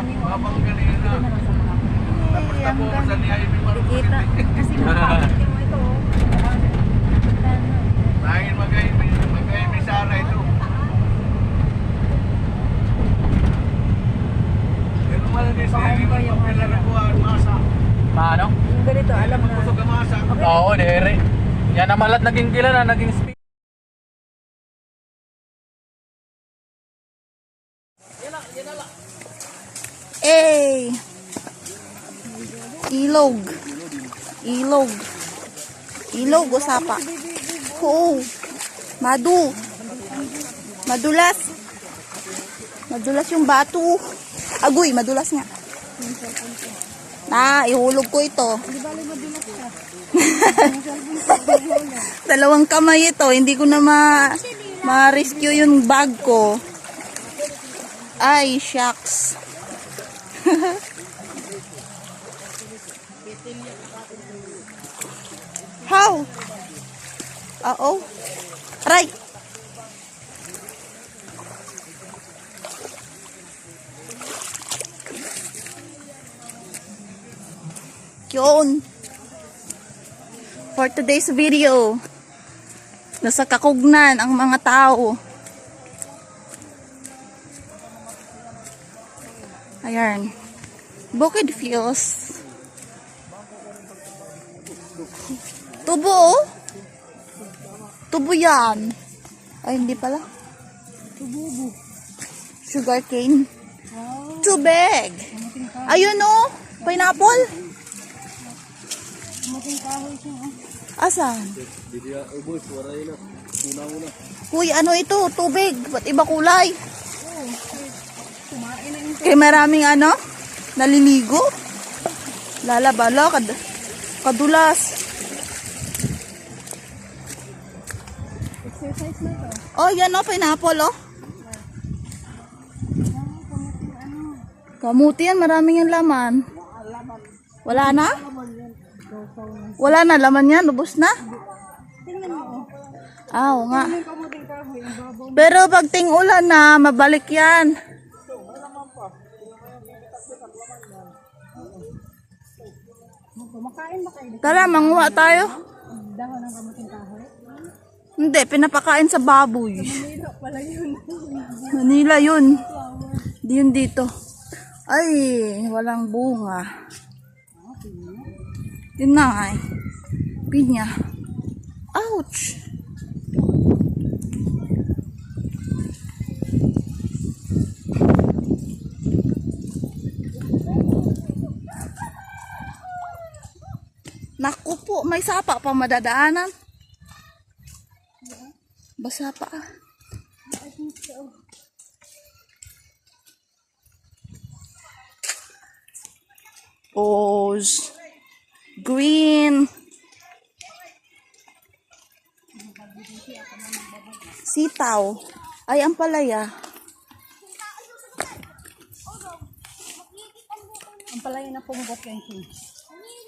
Habang kanina. Tapos sa niya yung Dikita. Kasi kapatid mo ito. dahil mag-ay Sara ito. Pero malagay siya yung pinalakuan masa. Paano? Yung ganito, alam na. Kusog ang masa. Oo, dere. Yan ang malat naging kilala, naging speed. Eh! Ilog. Ilog. Ilog o sapa? Oo. Madu. Madulas. Madulas yung bato. Agoy, madulas nga. Ihulog ko ito. Dalawang kamay ito. Hindi ko na ma-rescue yung bag ko. Ay, shucks. How? Uh-oh. Aray! Yun. For today's video, nasa Kakugnan ang mga tao. Ayan. Bukid Fields. Tubo, oh. Tubo yan. Ay, hindi pala. Tubo. Sugar cane. Too big. Ayun, oh. Pineapple. Asan? Kuy, ano ito? Tubig. Ba't iba kulay? Kaya maraming ano? Naliligo? Lalabala. Kadulas. Oh, yan oh. Pineapple oh. Kamuti yan. Maraming yung laman. Wala na? Wala na laman yan, lubos na. Oo nga. Pero pag ting-ulan na, mabalik yan. Tara, manguha tayo. Hindi, pinapakain sa baboy. Manila yun. Di yun dito. Ay, walang bunga. Yun na nga eh. Pinya. Ouch! Naku po, may sapa pa madadaanan. Basa pa ah. Pause. Green. Sitaw. Ay, ang palaya. Ang palaya na pumubok yan.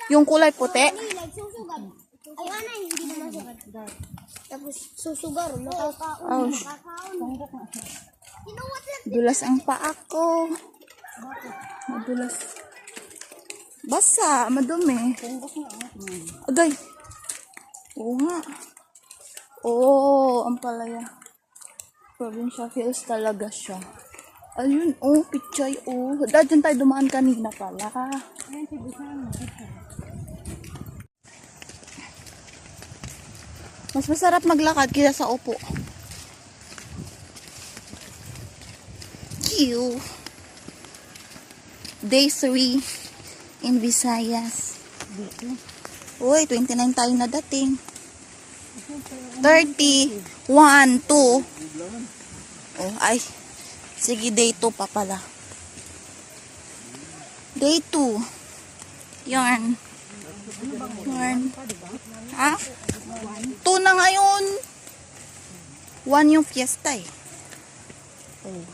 Yung kulay puti. Ay, ano hindi na masugar. Tapos susugar, makakaon. Dulas ang paa ko. Madulas. Basa, madumi. Agay. Oo nga. Oo, ang palaya. Provincial Hills talaga siya. Ayun, oh, pichay, oh. Dyan tayo dumaan kanina pala. Mas masarap maglakad kaysa sa upo. Cute. Day 3 in Visayas. Uy, 29 tayo na dating. 30, 1, 2. Oh, ay. Sige, day 2 pa pala. Day 2. Yarn. Yarn. Ha? 2 na ngayon. 1 yung fiesta eh. Oh.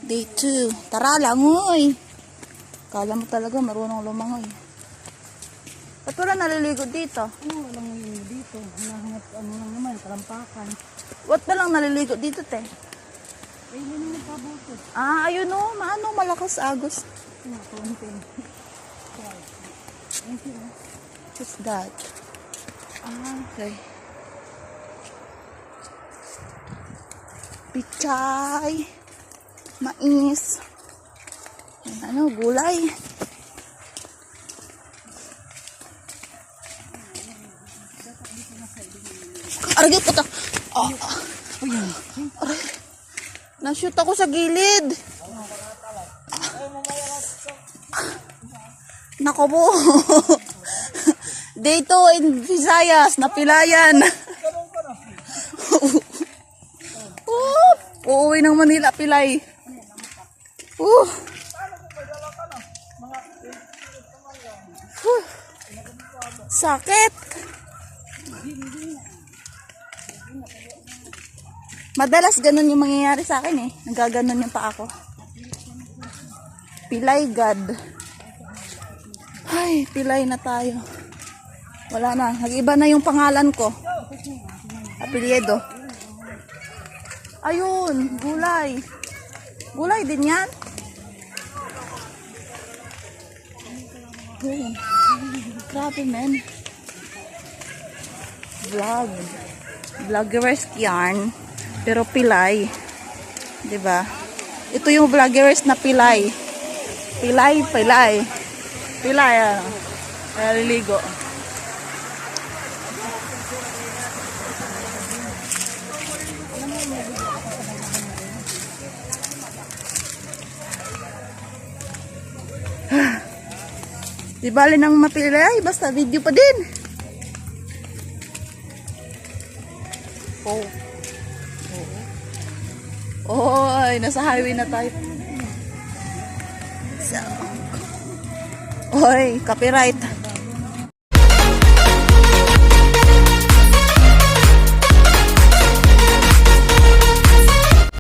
Day 2. Tara lang, uy. Kala mo talaga marunong lumangoy. Ba't wala naliligo dito? Ano walang naliligo dito? Hinahangat ano lang naman, kalampakan. Ba't walang naliligo dito, te? Ah, ayun o. Maano, malakas agos. What's that? Ah, okay. Pichay. Mais. Ano, gulay. Aray, puta. Aray. Na-shoot ako sa gilid. Nako po. Day 2 in Visayas, napilayan. Uuwi ng Manila, pilay. Sakit. Madalas ganun yung mangyayari sa akin eh. Nagaganon yung paa ko. Pilay God. Ay, pilay na tayo. Wala na. Nag-iba na yung pangalan ko. Apelyido. Ayun, gulay. Gulay din yan. Ayun. Grabe, men. Vlogger's yarn. Pero pilay. 'Di ba? Ito yung vlogger's na pilay. Pilay. Pilay, ano. Naliligo. Di bali nang mapilay, basta video pa din. Oh. Oy, nasa highway na tayo. Oy, copyright.